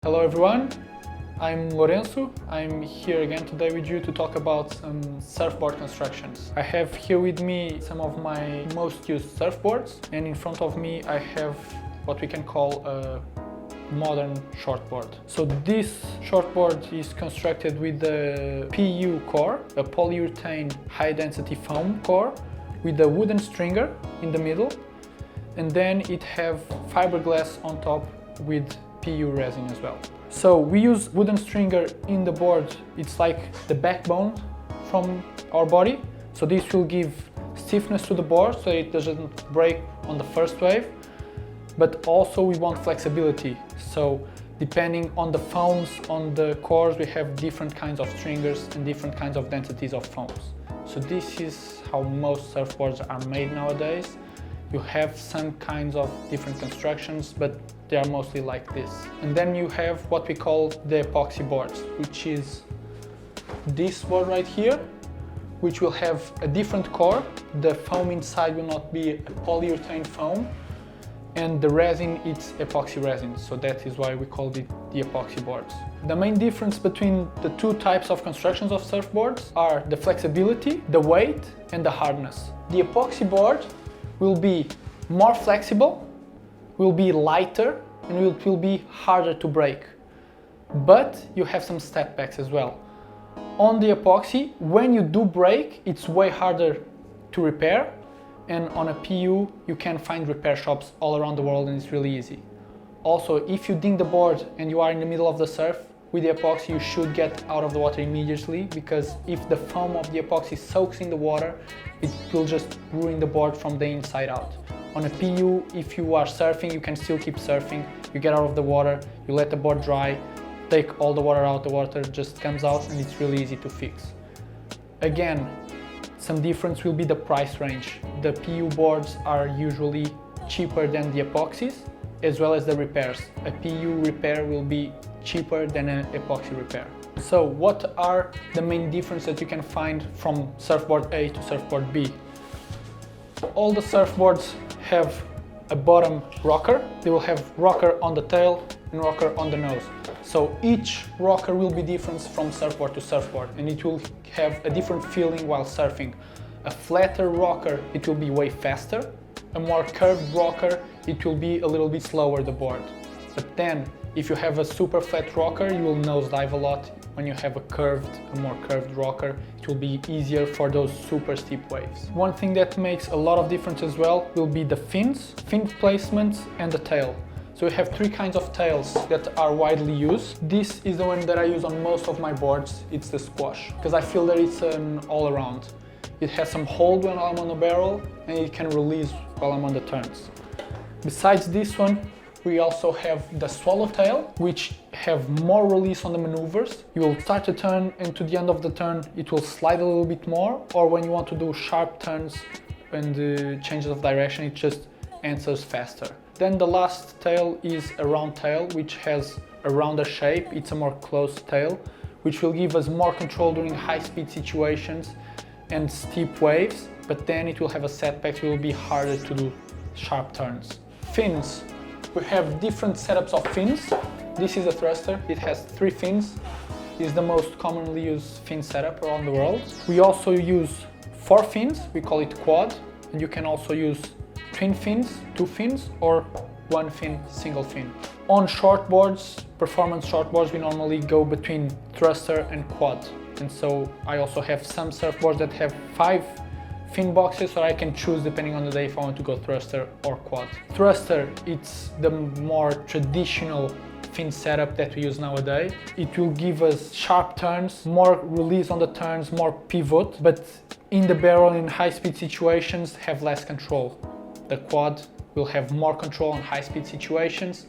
Hello everyone, I'm Lorenzo. I'm here again today with you to talk about some surfboard constructions. I have here with me some of my most used surfboards, and in front of me I have what we can call a modern shortboard. So this shortboard is constructed with the PU core, a polyurethane high density foam core with a wooden stringer in the middle, and then it have fiberglass on top with PU resin as well. So we use wooden stringer in the board. It's like the backbone from our body. So this will give stiffness to the board so it doesn't break on the first wave. But also we want flexibility. So depending on the foams on the cores, we have different kinds of stringers and different kinds of densities of foams. So this is how most surfboards are made nowadays. You have some kinds of different constructions, but they are mostly like this. And then you have what we call the epoxy boards, which is this board right here, which will have a different core. The foam inside will not be a polyurethane foam, and the resin, it's epoxy resin. So that is why we call it the epoxy boards. The main difference between the two types of constructions of surfboards are the flexibility, the weight, and the hardness. The epoxy board will be more flexible, will be lighter, and it will be harder to break. But you have some step backs as well. On the epoxy, when you do break, it's way harder to repair, and on a PU, you can find repair shops all around the world and it's really easy. Also, if you ding the board and you are in the middle of the surf, with the epoxy you should get out of the water immediately, because if the foam of the epoxy soaks in the water, it will just ruin the board from the inside out. On a PU, if you are surfing, you can still keep surfing. You get out of the water, you let the board dry, take all the water out, the water just comes out, and it's really easy to fix. Again, some difference will be the price range. The PU boards are usually cheaper than the epoxies, as well as the repairs. A PU repair will be cheaper than an epoxy repair. So what are the main differences that you can find from surfboard A to surfboard B? All the surfboards have a bottom rocker. They will have rocker on the tail and rocker on the nose. So each rocker will be different from surfboard to surfboard, and it will have a different feeling while surfing. A flatter rocker, it will be way faster. A more curved rocker, it will be a little bit slower, the board. But then, if you have a super flat rocker, you will nosedive a lot. When you have a more curved rocker, it will be easier for those super steep waves. One thing that makes a lot of difference as well will be the fins, fin placements, and the tail. So we have three kinds of tails that are widely used. This is the one that I use on most of my boards. It's the squash, because I feel that it's an all-around. It has some hold when I'm on the barrel, and it can release while I'm on the turns. Besides this one, we also have the swallowtail, which have more release on the maneuvers. You will start a turn, and to the end of the turn it will slide a little bit more, or when you want to do sharp turns and changes of direction, it just answers faster. Then the last tail is a round tail, which has a rounder shape. It's a more closed tail, which will give us more control during high-speed situations and steep waves, but then it will have a setback, it will be harder to do sharp turns. Fins. We have different setups of fins. This is a thruster. It has 3 fins. It's the most commonly used fin setup around the world. We also use 4 fins. We call it quad. And you can also use twin fins, 2 fins, or 1 fin, single fin. On shortboards, performance shortboards, we normally go between thruster and quad. And so I also have some surfboards that have 5 fin boxes, so I can choose depending on the day if I want to go thruster or quad. Thruster, it's the more traditional fin setup that we use nowadays. It will give us sharp turns, more release on the turns, more pivot, but in the barrel in high-speed situations have less control. The quad will have more control on high-speed situations,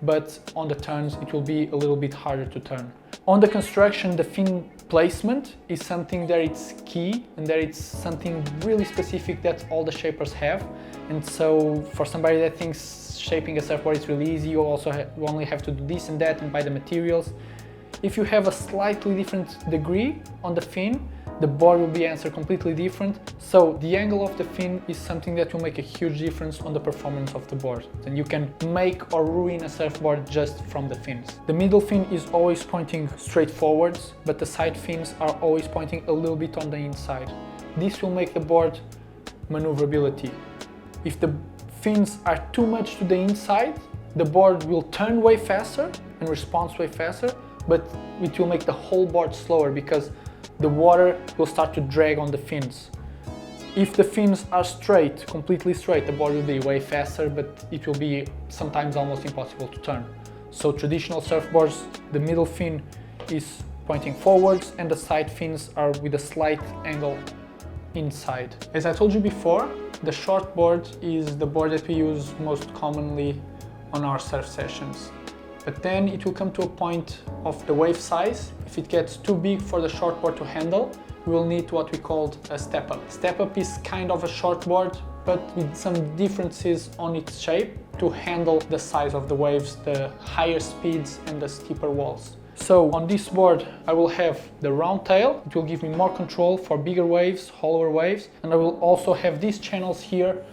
but on the turns it will be a little bit harder to turn. On the construction, the fin placement is something that it's key, and that it's something really specific that all the shapers have. And so for somebody that thinks shaping a surfboard is really easy, you only have to do this and that and buy the materials. If you have a slightly different degree on the fin, the board will be answered completely different. So the angle of the fin is something that will make a huge difference on the performance of the board. And you can make or ruin a surfboard just from the fins. The middle fin is always pointing straight forwards, but the side fins are always pointing a little bit on the inside. This will make the board maneuverability. If the fins are too much to the inside, the board will turn way faster and respond way faster, but it will make the whole board slower because the water will start to drag on the fins. If the fins are straight, completely straight, the board will be way faster, but it will be sometimes almost impossible to turn. So traditional surfboards, the middle fin is pointing forwards and the side fins are with a slight angle inside. As I told you before, the short board is the board that we use most commonly on our surf sessions. But then it will come to a point of the wave size. If it gets too big for the short board to handle, we will need what we called a step up. Step up is kind of a short board, but with some differences on its shape to handle the size of the waves, the higher speeds and the steeper walls. So on this board, I will have the round tail. It will give me more control for bigger waves, hollower waves. And I will also have these channels here,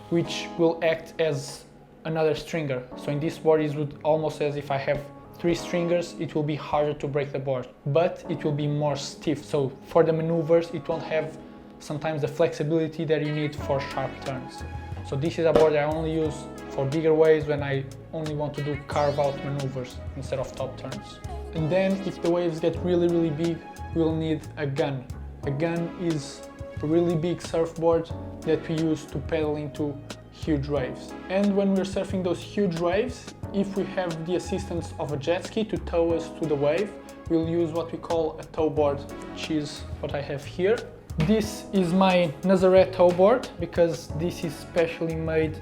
which will act as another stringer. So in this board, it would almost as if I have 3 stringers, it will be harder to break the board, but it will be more stiff. So for the maneuvers, it won't have sometimes the flexibility that you need for sharp turns. So this is a board I only use for bigger waves when I only want to do carve out maneuvers instead of top turns. And then if the waves get really big, we'll need a gun. A gun is a really big surfboard that we use to paddle into huge waves. And when we're surfing those huge waves, if we have the assistance of a jet ski to tow us to the wave, we'll use what we call a tow board, which is what I have here. This is my Nazaré tow board because this is specially made,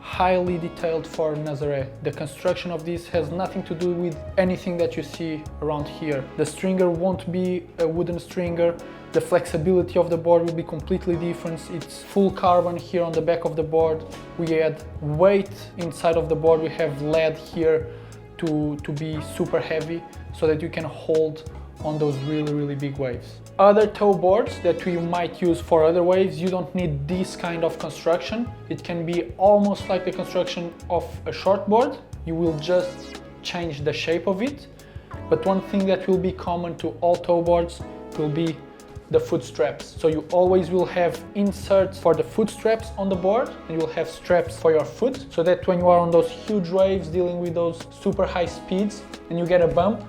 highly detailed for Nazaré. The construction of this has nothing to do with anything that you see around here. The stringer won't be a wooden stringer. The flexibility of the board will be completely different. It's full carbon here on the back of the board. We add weight inside of the board. We have lead here to be super heavy so that you can hold on those really big waves. Other tow boards that we might use for other waves, you don't need this kind of construction. It can be almost like the construction of a short board. You will just change the shape of it. But one thing that will be common to all tow boards will be the foot straps. So you always will have inserts for the foot straps on the board, and you'll have straps for your foot, so that when you are on those huge waves dealing with those super high speeds and you get a bump,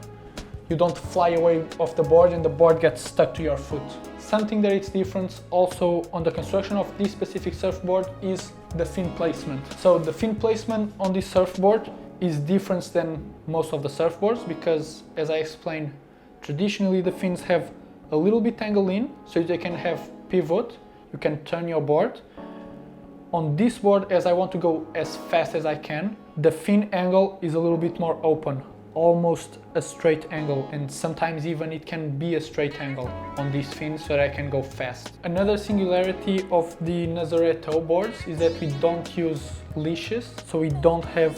you don't fly away off the board and the board gets stuck to your foot. Something that is different also on the construction of this specific surfboard is the fin placement. So the fin placement on this surfboard is different than most of the surfboards because, as I explained, traditionally the fins have a little bit angle in, so they can have pivot, you can turn your board. On this board, as I want to go as fast as I can, the fin angle is a little bit more open, almost a straight angle, and sometimes even it can be a straight angle on these fins so that I can go fast. Another singularity of the Nazaré tow boards is that we don't use leashes, so we don't have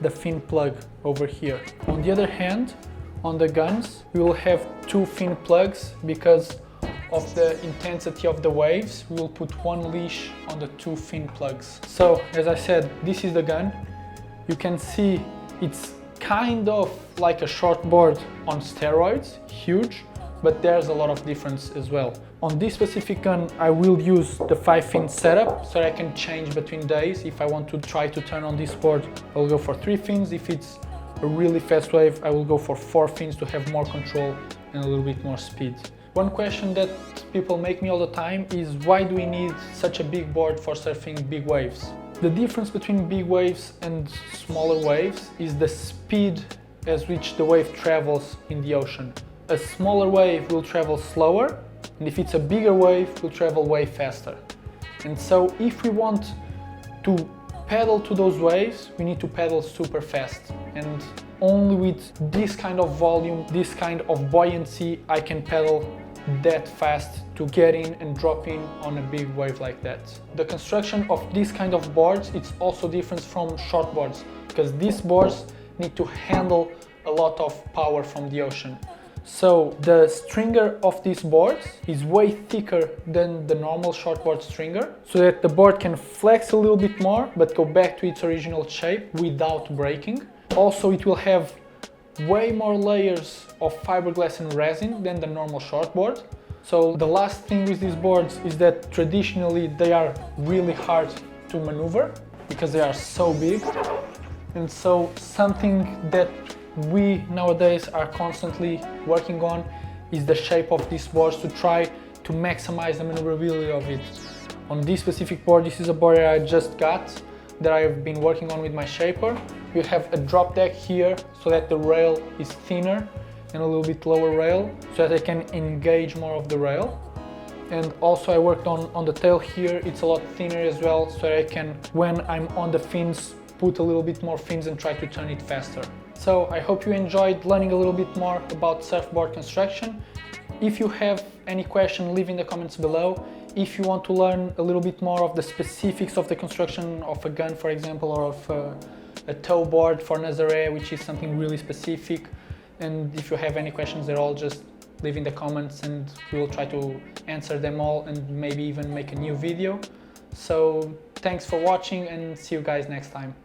the fin plug over here. On the other hand, on the guns, we will have 2 fin plugs because of the intensity of the waves. We will put 1 leash on the 2 fin plugs. So, as I said, this is the gun. You can see it's kind of like a short board on steroids, huge, but there's a lot of difference as well. On this specific gun, I will use the 5-fin setup so I can change between days. If I want to try to turn on this board, I'll go for 3 fins. If it's a really fast wave, I will go for 4 fins to have more control and a little bit more speed. One question that people make me all the time is, why do we need such a big board for surfing big waves? The difference between big waves and smaller waves is the speed at which the wave travels in the ocean. A smaller wave will travel slower, and if it's a bigger wave, it will travel way faster. And so if we want to paddle to those waves, we need to paddle super fast. And only with this kind of volume, this kind of buoyancy, I can paddle that fast to get in and drop in on a big wave like that. The construction of this kind of boards, it's also different from short boards because these boards need to handle a lot of power from the ocean. So the stringer of these boards is way thicker than the normal shortboard stringer, so that the board can flex a little bit more but go back to its original shape without breaking. Also, it will have way more layers of fiberglass and resin than the normal shortboard. So the last thing with these boards is that traditionally they are really hard to maneuver because they are so big. And so something that we nowadays are constantly working on is the shape of these boards to try to maximize the maneuverability of it. On this specific board, this is a board that I just got, that I've been working on with my shaper. You have a drop deck here so that the rail is thinner and a little bit lower rail so that I can engage more of the rail. And also I worked on the tail here, it's a lot thinner as well so that I can, when I'm on the fins, put a little bit more fins and try to turn it faster. So I hope you enjoyed learning a little bit more about surfboard construction. If you have any question, leave in the comments below. If you want to learn a little bit more of the specifics of the construction of a gun, for example, or of a tow board for Nazare, which is something really specific, and if you have any questions at all, just leave in the comments and we will try to answer them all and maybe even make a new video. So thanks for watching and see you guys next time.